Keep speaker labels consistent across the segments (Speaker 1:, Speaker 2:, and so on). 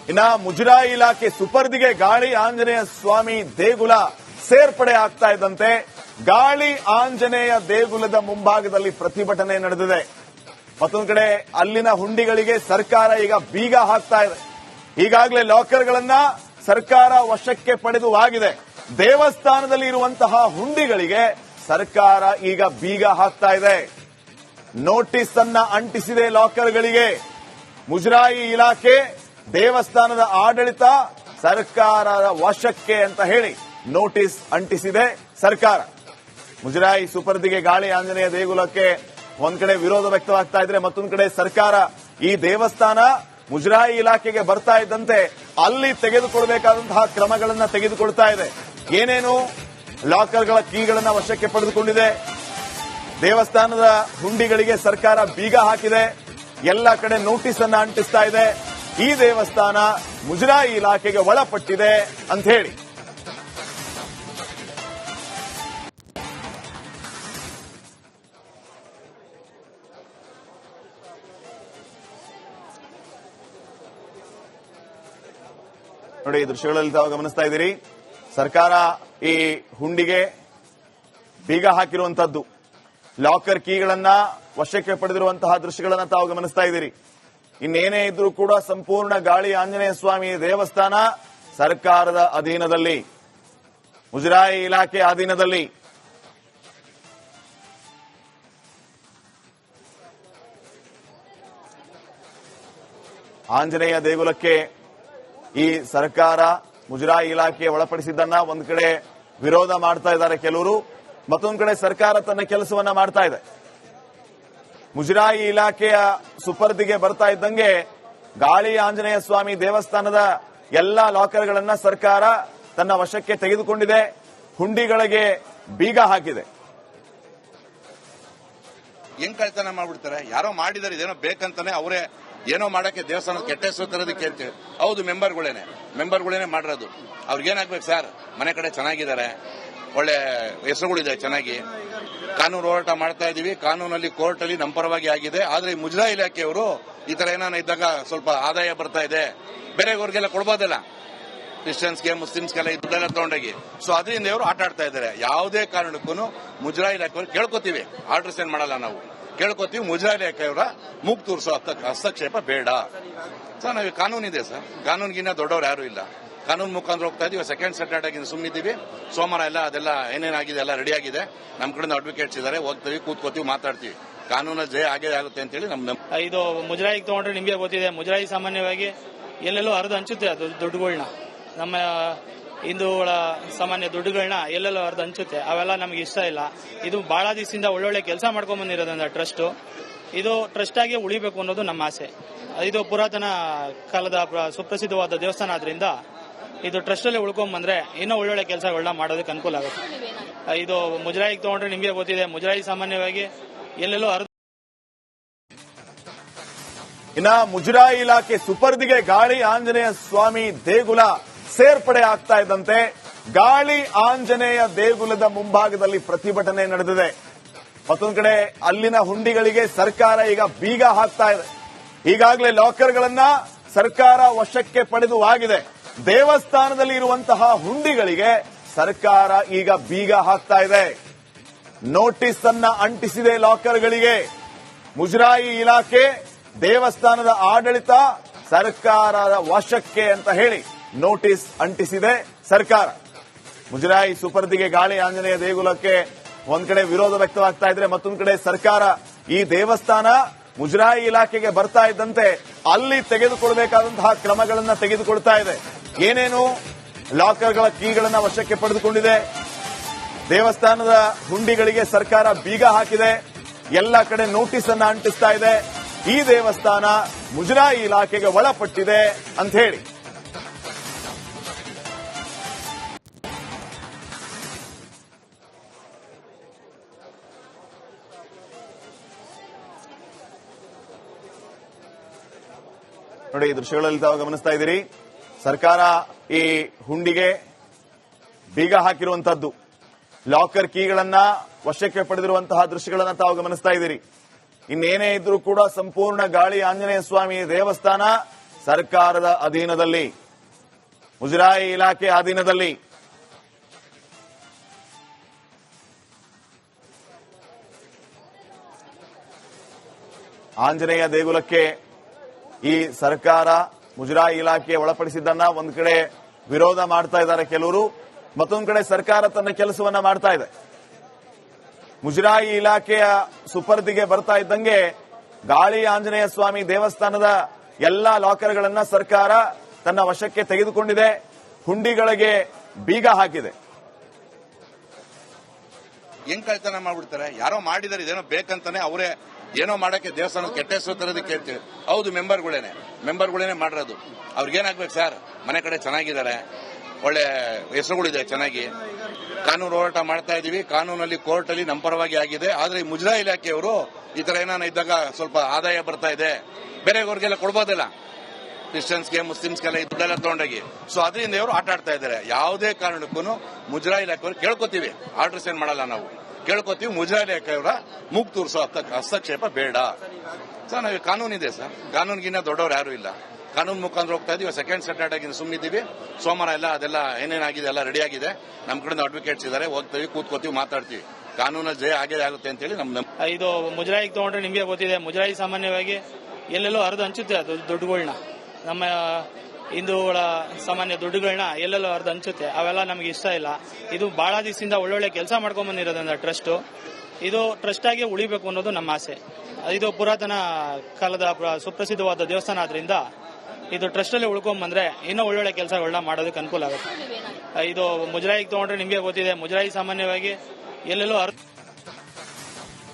Speaker 1: ಇನ್ನ ಮುಜರಾಯಿ ಇಲಾಖೆ ಸುಪರ್ದಿಗೆ ಗಾಳಿ ಆಂಜನೇಯ ಸ್ವಾಮಿ ದೇಗುಲ ಸೇರ್ಪಡೆ ಆಗ್ತಾ ಇದ್ದಂತೆ ಗಾಳಿ ಆಂಜನೇಯ ದೇಗುಲದ ಮುಂಭಾಗದಲ್ಲಿ ಪ್ರತಿಭಟನೆ ನಡೆದಿದೆ. ಮತ್ತೊಂದು ಕಡೆ ಅಲ್ಲಿನ ಹುಂಡಿಗಳಿಗೆ ಸರ್ಕಾರ ಈಗ ಬೀಗ ಹಾಕ್ತಾ ಇದೆ. ಈಗಾಗಲೇ ಲಾಕರ್ಗಳನ್ನ ಸರ್ಕಾರ ವಶಕ್ಕೆ ಪಡೆದುವಾಗಿದೆ. ದೇವಸ್ಥಾನದಲ್ಲಿ ಇರುವಂತಹ ಹುಂಡಿಗಳಿಗೆ ಸರ್ಕಾರ ಈಗ ಬೀಗ ಹಾಕ್ತಾ ಇದೆ. ನೋಟಿಸ್ ಅನ್ನ ಅಂಟಿಸಿದೆ ಲಾಕರ್ಗಳಿಗೆ. ಮುಜರಾಯಿ ಇಲಾಖೆ ದೇವಸ್ಥಾನದ ಆಡಳಿತ ಸರ್ಕಾರದ ವಶಕ್ಕೆ ಅಂತ ಹೇಳಿ ನೋಟಿಸ್ ಅಂಟಿಸಿದೆ ಸರ್ಕಾರ. ಮುಜರಾಯಿ ಸುಪರ್ದಿಗೆ ಗಾಳಿ ಆಂಜನೇಯ ದೇಗುಲಕ್ಕೆ ಒಂದ್ ಕಡೆ ವಿರೋಧ ವ್ಯಕ್ತವಾಗ್ತಾ ಇದ್ರೆ, ಮತ್ತೊಂದು ಕಡೆ ಸರ್ಕಾರ ಈ ದೇವಸ್ಥಾನ ಮುಜರಾಯಿ ಇಲಾಖೆಗೆ ಬರ್ತಾ ಇದ್ದಂತೆ ಅಲ್ಲಿ ತೆಗೆದುಕೊಳ್ಬೇಕಾದಂತಹ ಕ್ರಮಗಳನ್ನ ತೆಗೆದುಕೊಳ್ತಾ ಇದೆ. ಏನೇನು ಲಾಕರ್ಗಳ ಕೀಗಳನ್ನ ವಶಕ್ಕೆ ಪಡೆದುಕೊಂಡಿದೆ, ದೇವಸ್ಥಾನದ ಹುಂಡಿಗಳಿಗೆ ಸರ್ಕಾರ ಬೀಗ ಹಾಕಿದೆ, ಎಲ್ಲ ಕಡೆ ನೋಟಿಸ್ ಅನ್ನ ಅಂಟಿಸ್ತಾ ಇದೆ. ಈ ದೇವಸ್ಥಾನ ಮುಜರಾಯಿ ಇಲಾಖೆಗೆ ಒಳಪಟ್ಟಿದೆ ಅಂತ ಹೇಳಿ ನೋಡಿ. ಈ ದೃಶ್ಯಗಳಲ್ಲಿ ತಾವು ಗಮನಿಸ್ತಾ ಇದ್ದೀರಿ, ಸರ್ಕಾರ ಈ ಹುಂಡಿಗೆ ಬೀಗ ಹಾಕಿರುವಂತದ್ದು, ಲಾಕರ್ ಕೀಗಳನ್ನ ವಶಕ್ಕೆ ಪಡೆದಿರುವಂತಹ ದೃಶ್ಯಗಳನ್ನ ತಾವು ಗಮನಿಸ್ತಾ ಇದ್ದೀರಿ. ಇನ್ನೇನೇ ಇದ್ರೂ ಕೂಡ ಸಂಪೂರ್ಣ ಗಾಳಿ ಆಂಜನೇಯ ಸ್ವಾಮಿ ದೇವಸ್ಥಾನ ಸರ್ಕಾರದ ಅಧೀನದಲ್ಲಿ, ಮುಜರಾಯಿ ಇಲಾಖೆ ಅಧೀನದಲ್ಲಿ. ಆಂಜನೇಯ ದೇಗುಲಕ್ಕೆ ಈ ಸರ್ಕಾರ ಮುಜರಾಯಿ ಇಲಾಖೆ ಒಳಪಡಿಸಿದ್ದನ್ನ ಒಂದ್ ಕಡೆ ವಿರೋಧ ಮಾಡ್ತಾ ಇದ್ದಾರೆ ಕೆಲವರು, ಮತ್ತೊಂದು ಕಡೆ ಸರ್ಕಾರ ತನ್ನ ಕೆಲಸವನ್ನ ಮಾಡ್ತಾ ಇದೆ. ಮುಜರಾಯಿ ಇಲಾಖೆಯ ಸುಪರ್ದಿಗೆ ಬರ್ತಾ ಇದ್ದಂಗೆ ಗಾಳಿ ಆಂಜನೇಯ ಸ್ವಾಮಿ ದೇವಸ್ಥಾನದ ಎಲ್ಲಾ ಲಾಕರ್ಗಳನ್ನ ಸರ್ಕಾರ ತನ್ನ ವಶಕ್ಕೆ ತೆಗೆದುಕೊಂಡಿದೆ, ಹುಂಡಿಗಳಿಗೆ ಬೀಗ ಹಾಕಿದೆ.
Speaker 2: ಹೆಂಗ್ ಕಳ್ತನ ಮಾಡ್ಬಿಡ್ತಾರೆ, ಯಾರೋ ಮಾಡಿದಾರೆ, ಇದೇನೋ ಬೇಕಂತಾನೆ ಅವರೇ ಏನೋ ಮಾಡಕ್ಕೆ ದೇವಸ್ಥಾನದ ಕೆಟ್ಟ ಹೆಸರು ತರೋದಕ್ಕೆ ಅಂತೇಳಿ. ಹೌದು, ಮೆಂಬರ್ಗಳೇನೆ ಮಾಡಿರೋದು. ಅವ್ರಿಗೇನಾಗ್ಬೇಕು ಸರ್, ಮನೆ ಕಡೆ ಚೆನ್ನಾಗಿದ್ದಾರೆ, ಒಳ್ಳೆ ಹೆಸರುಗಳಿದೆ, ಚೆನ್ನಾಗಿ ಕಾನೂನು ಹೋರಾಟ ಮಾಡ್ತಾ ಇದೀವಿ, ಕಾನೂನಲ್ಲಿ ಕೋರ್ಟ್ ಅಲ್ಲಿ ನಮ್ಮ ಪರವಾಗಿ ಆಗಿದೆ. ಆದ್ರೆ ಮುಜರಾಯಿ ಇಲಾಖೆಯವರು ಈ ತರ ಏನಾನ ಇದ್ದಾಗ ಸ್ವಲ್ಪ ಆದಾಯ ಬರ್ತಾ ಇದೆ, ಬೇರೆಯವ್ರಿಗೆಲ್ಲ ಕೊಡ್ಬೋದಲ್ಲ, ಕ್ರಿಶ್ಚಿಯನ್ಸ್ಗೆ ಮುಸ್ಲಿಮ್ಸ್ಗೆಲ್ಲ ದುಡ್ಡೆಲ್ಲ ತಗೊಂಡೋಗಿ. ಸೊ ಅದರಿಂದ ಇವರು ಆಟ ಆಡ್ತಾ ಇದ್ದಾರೆ. ಯಾವುದೇ ಕಾರಣಕ್ಕೂ ಮುಜರಾಯಿ ಇಲಾಖೆಯವರು ಕೇಳ್ಕೊತೀವಿ, ಆರ್ಡರ್ಸ್ ಏನ್ ಮಾಡಲ್ಲ, ನಾವು ಕೇಳ್ಕೊತೀವಿ, ಮುಜರಾಯಿ ಇಲಾಖೆಯವರ ಮೂಗ್ ತೋರಿಸೋ ಹಸ್ತಕ್ಷೇಪ ಬೇಡ ಸರ್. ನಾವು ಕಾನೂನಿದೆ ಸರ್, ಕಾನೂನಿಗಿನ್ನ ದೊಡ್ಡವ್ರು ಯಾರು ಇಲ್ಲ. ಕಾನೂನು ಮುಖಾಂತರ ಹೋಗ್ತಾ ಇದೀವಿ. ಸೆಕೆಂಡ್ ಸ್ಯಾಟರ್ಡೇ ಸುಮ್ಮನಿದ್ದೀವಿ. ಸೋಮವಾರ ಎಲ್ಲ ಅದೆಲ್ಲ ಏನೇನಾಗಿದೆ ಎಲ್ಲ ರೆಡಿ ಆಗಿದೆ. ನಮ್ಮ ಕಡೆಯಿಂದ ಅಡ್ವೊಕೇಟ್ಸ್ ಇದ್ದಾರೆ, ಹೋಗ್ತೀವಿ, ಕೂತ್ಕೋತೀವಿ, ಮಾತಾಡ್ತೀವಿ. ಕಾನೂನ ಜಯ ಆಗೇ ಆಗುತ್ತೆ ಅಂತೇಳಿ
Speaker 3: ಇದು ಮುಜರಾಯಿಗೆ ತಗೊಂಡ್ರೆ ನಿಮಗೆ ಗೊತ್ತಿದೆ, ಮುಜರಾಯಿ ಸಾಮಾನ್ಯವಾಗಿ ಎಲ್ಲೆಲ್ಲೋ ಹರಿದು ಹಂಚುತ್ತೆ ಅದು ದುಡ್ಡುಗಳನ್ನ, ನಮ್ಮ ಹಿಂದೂಗಳ ಸಾಮಾನ್ಯ ದುಡ್ಡುಗಳನ್ನ ಎಲ್ಲೆಲ್ಲೋ ಹರಿದು ಹಂಚುತ್ತೆ. ಅವೆಲ್ಲ ನಮ್ಗೆ ಇಷ್ಟ ಇಲ್ಲ. ಇದು ಬಹಳ ದಿವಸದಿಂದ ಒಳ್ಳೊಳ್ಳೆ ಕೆಲಸ ಮಾಡ್ಕೊಂಡ್ ಬಂದಿರೋದ್ರಿಂದ ಟ್ರಸ್ಟ್ ಇದು ಟ್ರಸ್ಟ್ ಆಗಿ ಉಳಿಬೇಕು ಅನ್ನೋದು ನಮ್ಮ ಆಸೆ. ಇದು ಪುರಾತನ ಕಾಲದ ಸುಪ್ರಸಿದ್ಧವಾದ ದೇವಸ್ಥಾನ ಆದ್ರಿಂದ ಇದು ಟ್ರಸ್ಟ್ ಅಲ್ಲಿ ಉಳ್ಕೊಂಡ್ ಬಂದ್ರೆ ಇನ್ನೂ ಒಳ್ಳೊಳ್ಳೆ ಕೆಲಸಗಳನ್ನ ಮಾಡೋದಕ್ಕೆ ಅನುಕೂಲ ಆಗುತ್ತೆ. ಇದು ಮುಜರಾಯಿಗೆ ತಗೊಂಡ್ರೆ ನಿಮಗೆ ಗೊತ್ತಿದೆ, ಮುಜರಾಯಿ ಸಾಮಾನ್ಯವಾಗಿ ಎಲ್ಲೆಲ್ಲೋ ಹರಿದು.
Speaker 1: ಇನ್ನ ಮುಜರಾಯಿ ಇಲಾಖೆ ಸುಪರ್ದಿಗೆ ಗಾಳಿ ಆಂಜನೇಯ ಸ್ವಾಮಿ ದೇಗುಲ ಸೇರ್ಪಡೆ ಆಗ್ತಾ ಇದ್ದಂತೆ ಗಾಳಿ ಆಂಜನೇಯ ದೇಗುಲದ ಮುಂಭಾಗದಲ್ಲಿ ಪ್ರತಿಭಟನೆ ನಡೆದಿದೆ. ಮತ್ತೊಂದು ಕಡೆ ಅಲ್ಲಿನ ಹುಂಡಿಗಳಿಗೆ ಸರ್ಕಾರ ಈಗ ಬೀಗ ಹಾಕ್ತಾ ಇದೆ. ಈಗಾಗಲೇ ಲಾಕರ್ಗಳನ್ನ ಸರ್ಕಾರ ವಶಕ್ಕೆ ಪಡೆದುವಾಗಿದೆ. ದೇವಸ್ಥಾನದಲ್ಲಿ ಇರುವಂತಹ ಹುಂಡಿಗಳಿಗೆ ಸರ್ಕಾರ ಈಗ ಬೀಗ ಹಾಕ್ತಾ ಇದೆ. ನೋಟಿಸ್ ಅನ್ನ ಅಂಟಿಸಿದೆ ಲಾಕರ್ಗಳಿಗೆ. ಮುಜರಾಯಿ ಇಲಾಖೆ ದೇವಸ್ಥಾನದ ಆಡಳಿತ ಸರ್ಕಾರದ ವಶಕ್ಕೆ ಅಂತ ಹೇಳಿ ನೋಟಿಸ್ ಅಂಟಿಸಿದೆ ಸರ್ಕಾರ. ಮುಜರಾಯಿ ಸುಪರ್ದಿಗೆ ಗಾಳಿ ಆಂಜನೇಯ ದೇಗುಲಕ್ಕೆ ಒಂದ್ ಕಡೆ ವಿರೋಧ ವ್ಯಕ್ತವಾಗ್ತಾ ಇದ್ರೆ, ಮತ್ತೊಂದು ಕಡೆ ಸರ್ಕಾರ ಈ ದೇವಸ್ಥಾನ ಮುಜರಾಯಿ ಇಲಾಖೆಗೆ ಬರ್ತಾ ಇದ್ದಂತೆ ಅಲ್ಲಿ ತೆಗೆದುಕೊಳ್ಬೇಕಾದಂತಹ ಕ್ರಮಗಳನ್ನ ತೆಗೆದುಕೊಳ್ತಾ ಇದೆ. ಏನೇನು ಲಾಕರ್ಗಳ ಕೀಗಳನ್ನ ವಶಕ್ಕೆ ಪಡೆದುಕೊಂಡಿದೆ, ದೇವಸ್ಥಾನದ ಹುಂಡಿಗಳಿಗೆ ಸರ್ಕಾರ ಬೀಗ ಹಾಕಿದೆ, ಎಲ್ಲ ಕಡೆ ನೋಟಿಸ್ ಅನ್ನ ಅಂಟಿಸ್ತಾ ಇದೆ. ಈ ದೇವಸ್ಥಾನ ಮುಜರಾಯಿ ಇಲಾಖೆಗೆ ಒಳಪಟ್ಟಿದೆ ಅಂತ ಹೇಳಿ ನೋಡಿ. ಈ ದೃಶ್ಯಗಳಲ್ಲಿ ತಾವು ಗಮನಿಸ್ತಾ ಇದ್ದೀರಿ, ಸರ್ಕಾರ ಈ ಹುಂಡಿಗೆ ಬೀಗ ಹಾಕಿರುವಂತದ್ದು, ಲಾಕರ್ ಕೀಗಳನ್ನ ವಶಕ್ಕೆ ಪಡೆದಿರುವಂತಹ ದೃಶ್ಯಗಳನ್ನ ತಾವು ಗಮನಿಸ್ತಾ ಇದ್ದೀರಿ. ಇನ್ನೇನೇ ಇದ್ರೂ ಕೂಡ ಸಂಪೂರ್ಣ ಗಾಳಿ ಆಂಜನೇಯ ಸ್ವಾಮಿ ದೇವಸ್ಥಾನ ಸರ್ಕಾರದ ಅಧೀನದಲ್ಲಿ, ಮುಜರಾಯಿ ಇಲಾಖೆ ಅಧೀನದಲ್ಲಿ. ಆಂಜನೇಯ ದೇಗುಲಕ್ಕೆ ಈ ಸರ್ಕಾರ ಮುಜರಾಯಿ ಇಲಾಖೆ ಒಳಪಡಿಸಿದ್ದನ್ನ ಒಂದ್ ಕಡೆ ವಿರೋಧ ಮಾಡ್ತಾ ಇದ್ದಾರೆ ಕೆಲವರು, ಮತ್ತೊಂದು ಕಡೆ ಸರ್ಕಾರ ತನ್ನ ಕೆಲಸವನ್ನ ಮಾಡ್ತಾ ಇದೆ. ಮುಜರಾಯಿ ಇಲಾಖೆಯ ಸುಪರ್ದಿಗೆ ಬರ್ತಾ ಇದ್ದಂಗೆ ಗಾಳಿ ಆಂಜನೇಯ ಸ್ವಾಮಿ ದೇವಸ್ಥಾನದ ಎಲ್ಲಾ ಲಾಕರ್ಗಳನ್ನ ಸರ್ಕಾರ ತನ್ನ ವಶಕ್ಕೆ ತೆಗೆದುಕೊಂಡಿದೆ, ಹುಂಡಿಗಳಿಗೆ ಬೀಗ ಹಾಕಿದೆ.
Speaker 2: ಹೆಂಗ್ ಕಳ್ತನ ಮಾಡ್ಬಿಡ್ತಾರೆ, ಯಾರೋ ಮಾಡಿದಾರೆ, ಇದೇನೋ ಬೇಕಂತಾನೆ ಅವರೇ ಏನೋ ಮಾಡಕ್ಕೆ ದೇವಸ್ಥಾನದ ಕೆಟ್ಟ ಹೆಸರು ತರೋದಕ್ಕೆ ಹೇಳ್ತೀವಿ. ಹೌದು, ಮೆಂಬರ್ಗಳೇನೆ ಮಾಡಿರೋದು. ಅವ್ರಿಗೇನಾಗ್ಬೇಕು ಸರ್, ಮನೆ ಕಡೆ ಚೆನ್ನಾಗಿದ್ದಾರೆ, ಒಳ್ಳೆ ಹೆಸರುಗಳಿದೆ, ಚೆನ್ನಾಗಿ ಕಾನೂನು ಹೋರಾಟ ಮಾಡ್ತಾ ಇದೀವಿ. ಕಾನೂನಲ್ಲಿ ಕೋರ್ಟ್ ಅಲ್ಲಿ ನಮ್ಮ ಪರವಾಗಿ ಆಗಿದೆ. ಆದ್ರೆ ಈ ಮುಜರಾಯಿ ಇಲಾಖೆಯವರು ಈ ತರ ಏನಾನ ಇದ್ದಾಗ ಸ್ವಲ್ಪ ಆದಾಯ ಬರ್ತಾ ಇದೆ, ಬೇರೆಯವ್ರಿಗೆಲ್ಲ ಕೊಡ್ಬೋದಲ್ಲ, ಕ್ರಿಶ್ಚಿಯನ್ಸ್ಗೆ ಮುಸ್ಲಿಮ್ಸ್ಗೆಲ್ಲ ದುಡ್ಡೆಲ್ಲ ತಗೊಂಡೋಗಿ. ಸೊ ಅದರಿಂದ ಇವರು ಆಟ ಆಡ್ತಾ ಇದ್ದಾರೆ. ಯಾವುದೇ ಕಾರಣಕ್ಕೂ ಮುಜರಾಯಿ ಇಲಾಖೆಯವರು ಕೇಳ್ಕೊತೀವಿ, ಆರ್ಡರ್ಸ್ ಏನ್ ಮಾಡಲ್ಲ, ನಾವು ಕೇಳ್ಕೊತೀವಿ, ಮುಜರಾಯಿ ಇಲಾಖೆಯವರ ಮೂಗ್ ತೂರಿಸೋ ಹಸ್ತಕ್ಷೇಪ ಬೇಡ ಸರ್. ನಾವು ಕಾನೂನಿದೆ ಸರ್, ಕಾನೂನಿಗಿನ್ನ ದೊಡ್ಡವ್ರು ಯಾರು ಇಲ್ಲ. ಕಾನೂನು ಮುಖಾಂತರ ಹೋಗ್ತಾ ಇದೀವಿ. ಸೆಕೆಂಡ್ ಸ್ಯಾಟರ್ಡೇ ಸುಮ್ಮನಿದ್ದೀವಿ. ಸೋಮವಾರ ಎಲ್ಲ ಅದೆಲ್ಲ ಏನೇನಾಗಿದೆ ಎಲ್ಲ ರೆಡಿ ಆಗಿದೆ. ನಮ್ಮ ಕಡೆಯಿಂದ ಅಡ್ವೊಕೇಟ್ಸ್ ಇದ್ದಾರೆ, ಹೋಗ್ತೀವಿ, ಕೂತ್ಕೋತೀವಿ, ಮಾತಾಡ್ತೀವಿ. ಕಾನೂನ ಜಯ ಆಗೇ ಆಗುತ್ತೆ ಅಂತ ಹೇಳಿ
Speaker 3: ಇದು ಮುಜರಾಯಿಗೆ ತಗೊಂಡ್ರೆ ನಿಮಗೆ ಗೊತ್ತಿದೆ, ಮುಜರಾಯಿ ಸಾಮಾನ್ಯವಾಗಿ ಎಲ್ಲೆಲ್ಲೋ ಹರಿದು ಹಂಚುತ್ತೆ ಅದು ದುಡ್ಡುಗಳನ್ನ, ನಮ್ಮ ಹಿಂದೂಗಳ ಸಾಮಾನ್ಯ ದುಡ್ಡುಗಳನ್ನ ಎಲ್ಲೆಲ್ಲೋ ಹರಿದು ಹಂಚುತ್ತೆ. ಅವೆಲ್ಲ ನಮಗೆ ಇಷ್ಟ ಇಲ್ಲ. ಇದು ಬಹಳ ದಿವಸದಿಂದ ಒಳ್ಳೊಳ್ಳೆ ಕೆಲಸ ಮಾಡ್ಕೊಂಡ್ ಬಂದಿರೋದ್ರಿಂದ ಟ್ರಸ್ಟ್ ಇದು ಟ್ರಸ್ಟ್ ಆಗಿ ಉಳಿಬೇಕು ಅನ್ನೋದು ನಮ್ಮ ಆಸೆ. ಇದು ಪುರಾತನ ಕಾಲದ ಸುಪ್ರಸಿದ್ಧವಾದ ದೇವಸ್ಥಾನ ಆದ್ರಿಂದ ಇದು ಟ್ರಸ್ಟ್ ಅಲ್ಲಿ ಉಳ್ಕೊಂಡ್ ಬಂದ್ರೆ ಇನ್ನೂ ಒಳ್ಳೊಳ್ಳೆ ಕೆಲಸಗಳನ್ನ ಮಾಡೋದಕ್ಕೆ ಅನುಕೂಲ ಆಗುತ್ತೆ. ಇದು ಮುಜರಾಯಿಗೆ ತಗೊಂಡ್ರೆ ನಿಮಗೆ ಗೊತ್ತಿದೆ, ಮುಜರಾಯಿ ಸಾಮಾನ್ಯವಾಗಿ ಎಲ್ಲೆಲ್ಲೋ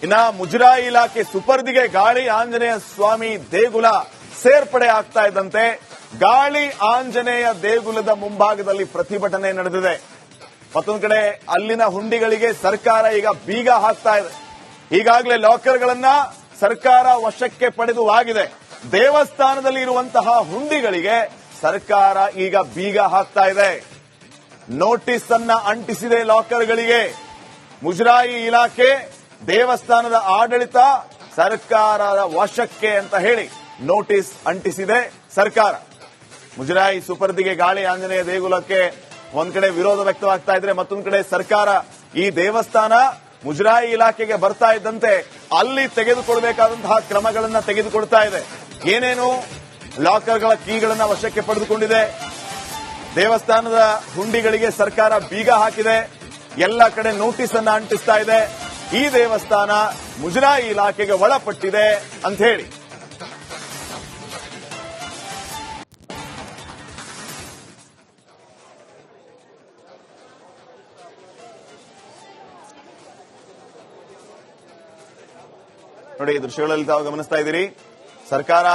Speaker 1: ಇನ್ನ ಮುಜರಾಯಿ ಇಲಾಖೆ ಸುಪರ್ದಿಗೆ ಗಾಳಿ ಆಂಜನೇಯ ಸ್ವಾಮಿ ದೇಗುಲ ಸೇರ್ಪಡೆ ಆಗ್ತಾ ಇದ್ದಂತೆ ಗಾಳಿ ಆಂಜನೇಯ ದೇಗುಲದ ಮುಂಭಾಗದಲ್ಲಿ ಪ್ರತಿಭಟನೆ ನಡೆದಿದೆ. ಮತ್ತೊಂದು ಕಡೆ ಅಲ್ಲಿನ ಹುಂಡಿಗಳಿಗೆ ಸರ್ಕಾರ ಈಗ ಬೀಗ ಹಾಕ್ತಾ ಇದೆ. ಈಗಾಗಲೇ ಲಾಕರ್ಗಳನ್ನ ಸರ್ಕಾರ ವಶಕ್ಕೆ ಪಡೆದುವಾಗಿದೆ. ದೇವಸ್ಥಾನದಲ್ಲಿ ಇರುವಂತಹ ಹುಂಡಿಗಳಿಗೆ ಸರ್ಕಾರ ಈಗ ಬೀಗ ಹಾಕ್ತಾ ಇದೆ. ನೋಟಿಸ್ ಅನ್ನ ಅಂಟಿಸಿದೆ ಲಾಕರ್ಗಳಿಗೆ. ಮುಜರಾಯಿ ಇಲಾಖೆ, ದೇವಸ್ಥಾನದ ಆಡಳಿತ ಸರ್ಕಾರದ ವಶಕ್ಕೆ ಅಂತ ಹೇಳಿ ನೋಟಿಸ್ ಅಂಟಿಸಿದೆ ಸರ್ಕಾರ. ಮುಜರಾಯಿ ಸುಪರ್ದಿಗೆ ಗಾಳಿ ಆಂಜನೇಯ ದೇಗುಲಕ್ಕೆ ಒಂದ್ ಕಡೆ ವಿರೋಧ ವ್ಯಕ್ತವಾಗ್ತಾ ಇದ್ರೆ, ಮತ್ತೊಂದ್ ಕಡೆ ಸರ್ಕಾರ ಈ ದೇವಸ್ಥಾನ ಮುಜರಾಯಿ ಇಲಾಖೆಗೆ ಬರ್ತಾ ಇದ್ದಂತೆ ಅಲ್ಲಿ ತೆಗೆದುಕೊಳ್ಬೇಕಾದಂತಹ ಕ್ರಮಗಳನ್ನ ತೆಗೆದುಕೊಳ್ತಾ ಇದೆ. ಏನೇನು ಲಾಕರ್ಗಳ ಕೀಗಳನ್ನ ವಶಕ್ಕೆ ಪಡೆದುಕೊಂಡಿದೆ, ದೇವಸ್ಥಾನದ ಹುಂಡಿಗಳಿಗೆ ಸರ್ಕಾರ ಬೀಗ ಹಾಕಿದೆ, ಎಲ್ಲ ಕಡೆ ನೋಟಿಸ್ ಅನ್ನ ಅಂಟಿಸ್ತಾ ಇದೆ. ಈ ದೇವಸ್ಥಾನ ಮುಜರಾಯಿ ಇಲಾಖೆಗೆ ಒಳಪಟ್ಟಿದೆ ಅಂತ ಹೇಳಿ. ನೋಡಿ, ದೃಶ್ಯಗಳಲ್ಲಿ ತಾವು ಗಮನಿಸ್ತಾ ಇದ್ದೀರಿ, ಸರ್ಕಾರ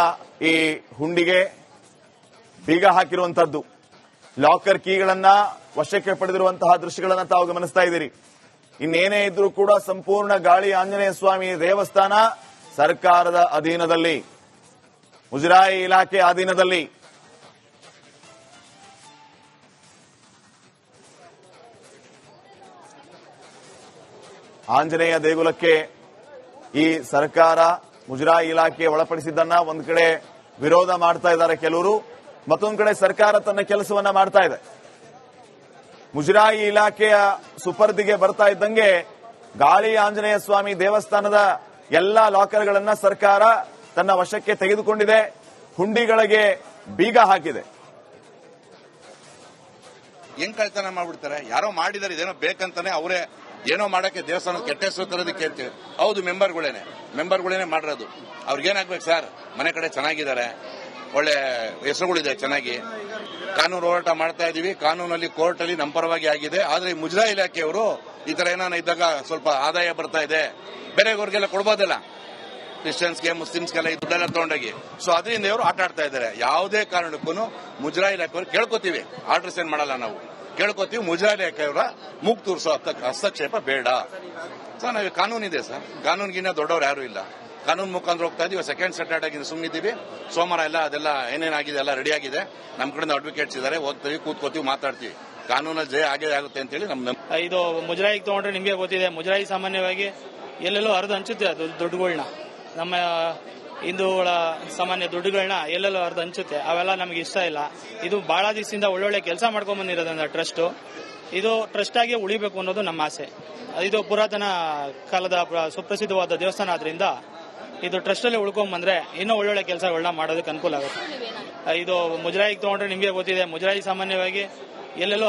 Speaker 1: ಈ ಹುಂಡಿಗೆ ಬೀಗ ಹಾಕಿರುವಂತಹದ್ದು, ಲಾಕರ್ ಕೀಗಳನ್ನ ವಶಕ್ಕೆ ಪಡೆದಿರುವಂತಹ ದೃಶ್ಯಗಳನ್ನ ತಾವು ಗಮನಿಸ್ತಾ ಇದ್ದೀರಿ. ಇನ್ನೇನೇ ಇದ್ರೂ ಕೂಡ ಸಂಪೂರ್ಣ ಗಾಳಿ ಆಂಜನೇಯ ಸ್ವಾಮಿ ದೇವಸ್ಥಾನ ಸರ್ಕಾರದ ಅಧೀನದಲ್ಲಿ, ಮುಜರಾಯಿ ಇಲಾಖೆ ಅಧೀನದಲ್ಲಿ. ಆಂಜನೇಯ ದೇಗುಲಕ್ಕೆ ಈ ಸರ್ಕಾರ ಮುಜರಾಯಿ ಇಲಾಖೆ ಒಳಪಡಿಸಿದ್ದನ್ನ ಒಂದ್ ಕಡೆ ವಿರೋಧ ಮಾಡ್ತಾ ಇದ್ದಾರೆ ಕೆಲವರು, ಮತ್ತೊಂದು ಕಡೆ ಸರ್ಕಾರ ತನ್ನ ಕೆಲಸವನ್ನ ಮಾಡ್ತಾ ಇದೆ. ಮುಜರಾಯಿ ಇಲಾಖೆಯ ಸುಪರ್ದಿಗೆ ಬರ್ತಾ ಇದ್ದಂಗೆ ಗಾಳಿ ಆಂಜನೇಯ ಸ್ವಾಮಿ ದೇವಸ್ಥಾನದ ಎಲ್ಲಾ ಲಾಕರ್ಗಳನ್ನ ಸರ್ಕಾರ ತನ್ನ ವಶಕ್ಕೆ ತೆಗೆದುಕೊಂಡಿದೆ, ಹುಂಡಿಗಳಿಗೆ ಬೀಗ ಹಾಕಿದೆ.
Speaker 2: ಹೆಂಗ್ ಕಳ್ತನ ಮಾಡ್ಬಿಡ್ತಾರೆ, ಯಾರೋ ಮಾಡಿದಾರೆ, ಇದೇನೋ ಬೇಕಂತಾನೆ ಅವರೇ ಏನೋ ಮಾಡಕ್ಕೆ ದೇವಸ್ಥಾನದ ಕೆಟ್ಟ ಹೆಸರು ತರೋದಕ್ಕೆ ಹೇಳ್ತೀವಿ. ಹೌದು, ಮೆಂಬರ್ಗಳೇನೆ ಮಾಡಿರೋದು. ಅವ್ರಿಗೇನಾಗ್ಬೇಕು ಸರ್, ಮನೆ ಕಡೆ ಚೆನ್ನಾಗಿದ್ದಾರೆ, ಒಳ್ಳೆ ಹೆಸರುಗಳಿದೆ, ಚೆನ್ನಾಗಿ ಕಾನೂನು ಹೋರಾಟ ಮಾಡ್ತಾ ಇದೀವಿ. ಕಾನೂನಲ್ಲಿ ಕೋರ್ಟ್ ಅಲ್ಲಿ ನಮ್ಮ ಪರವಾಗಿ ಆಗಿದೆ. ಆದ್ರೆ ಈ ಮುಜರಾಯಿ ಇಲಾಖೆಯವರು ಈ ತರ ಏನಾನ ಇದ್ದಾಗ ಸ್ವಲ್ಪ ಆದಾಯ ಬರ್ತಾ ಇದೆ, ಬೇರೆಯವ್ರಿಗೆಲ್ಲ ಕೊಡ್ಬೋದಲ್ಲ, ಕ್ರಿಶ್ಚಿಯನ್ಸ್ಗೆ ಮುಸ್ಲಿಮ್ಸ್ಗೆಲ್ಲ ದುಡ್ಡೆಲ್ಲ ತಗೊಂಡೋಗಿ. ಸೊ ಅದರಿಂದ ಇವರು ಆಟ ಆಡ್ತಾ ಇದ್ದಾರೆ. ಯಾವುದೇ ಕಾರಣಕ್ಕೂ ಮುಜರಾಯಿ ಇಲಾಖೆಯವರು ಕೇಳ್ಕೊತೀವಿ, ಆರ್ಡರ್ಸ್ ಏನ್ ಮಾಡಲ್ಲ, ನಾವು ಕೇಳ್ಕೊತೀವಿ, ಮುಜರಾಯಿ ಇಲಾಖೆಯವರ ಮೂಗ್ ತೂರಿಸೋ ಹಸ್ತಕ್ಷೇಪ ಬೇಡ ಸರ್. ನಾವು ಕಾನೂನಿದೆ ಸರ್, ಕಾನೂನಿಗಿನ್ನ ದೊಡ್ಡವ್ರು ಯಾರು ಇಲ್ಲ. ಕಾನೂನು ಮುಖಾಂತರ ಹೋಗ್ತಾ ಇದೀವಿ. ಸೆಕೆಂಡ್ ಸ್ಯಾಟರ್ಡೇ ಸುಮ್ಮನಿದ್ದೀವಿ. ಸೋಮವಾರ ಎಲ್ಲ ಅದೆಲ್ಲ ಏನೇನಾಗಿದೆ ಎಲ್ಲ ರೆಡಿ ಆಗಿದೆ. ನಮ್ಮ ಕಡೆಯಿಂದ ಅಡ್ವೊಕೇಟ್ಸ್ ಇದ್ದಾರೆ, ಹೋಗ್ತೀವಿ, ಕೂತ್ಕೋತೀವಿ, ಮಾತಾಡ್ತೀವಿ. ಕಾನೂನ ಜಯ ಆಗೇ ಆಗುತ್ತೆ ಅಂತ ಹೇಳಿ
Speaker 3: ಇದು ಮುಜರಾಯಿಗೆ ತಗೊಂಡ್ರೆ ನಿಮಗೆ ಗೊತ್ತಿದೆ, ಮುಜರಾಯಿ ಸಾಮಾನ್ಯವಾಗಿ ಎಲ್ಲೆಲ್ಲೋ ಹರಿದು ಹಂಚುತ್ತೆ ಅದು ದುಡ್ಡುಗಳನ್ನ, ನಮ್ಮ ಹಿಂದೂಗಳ ಸಾಮಾನ್ಯ ದುಡ್ಡುಗಳನ್ನ ಎಲ್ಲೆಲ್ಲೋ ಹರಿದು ಹಂಚುತ್ತೆ. ಅವೆಲ್ಲ ನಮಗೆ ಇಷ್ಟ ಇಲ್ಲ. ಇದು ಬಹಳ ದಿವಸದಿಂದ ಒಳ್ಳೊಳ್ಳೆ ಕೆಲಸ ಮಾಡ್ಕೊಂಡ್ ಬಂದಿರೋದ್ರಿಂದ ಟ್ರಸ್ಟ್ ಇದು ಟ್ರಸ್ಟ್ ಆಗಿ ಉಳಿಬೇಕು ಅನ್ನೋದು ನಮ್ಮ ಆಸೆ. ಇದು ಪುರಾತನ ಕಾಲದ ಸುಪ್ರಸಿದ್ಧವಾದ ದೇವಸ್ಥಾನ ಆದ್ರಿಂದ ಇದು ಟ್ರಸ್ಟ್ ಅಲ್ಲಿ ಉಳ್ಕೊಂಡ್ ಬಂದ್ರೆ ಇನ್ನೂ ಒಳ್ಳೊಳ್ಳೆ ಕೆಲಸಗಳನ್ನ ಮಾಡೋದಕ್ಕೆ ಅನುಕೂಲ ಆಗುತ್ತೆ. ಇದು ಮುಜರಾಯಿಗೆ ತಗೊಂಡ್ರೆ ನಿಮಗೆ ಗೊತ್ತಿದೆ, ಮುಜರಾಯಿ ಸಾಮಾನ್ಯವಾಗಿ ಎಲ್ಲೆಲ್ಲೋ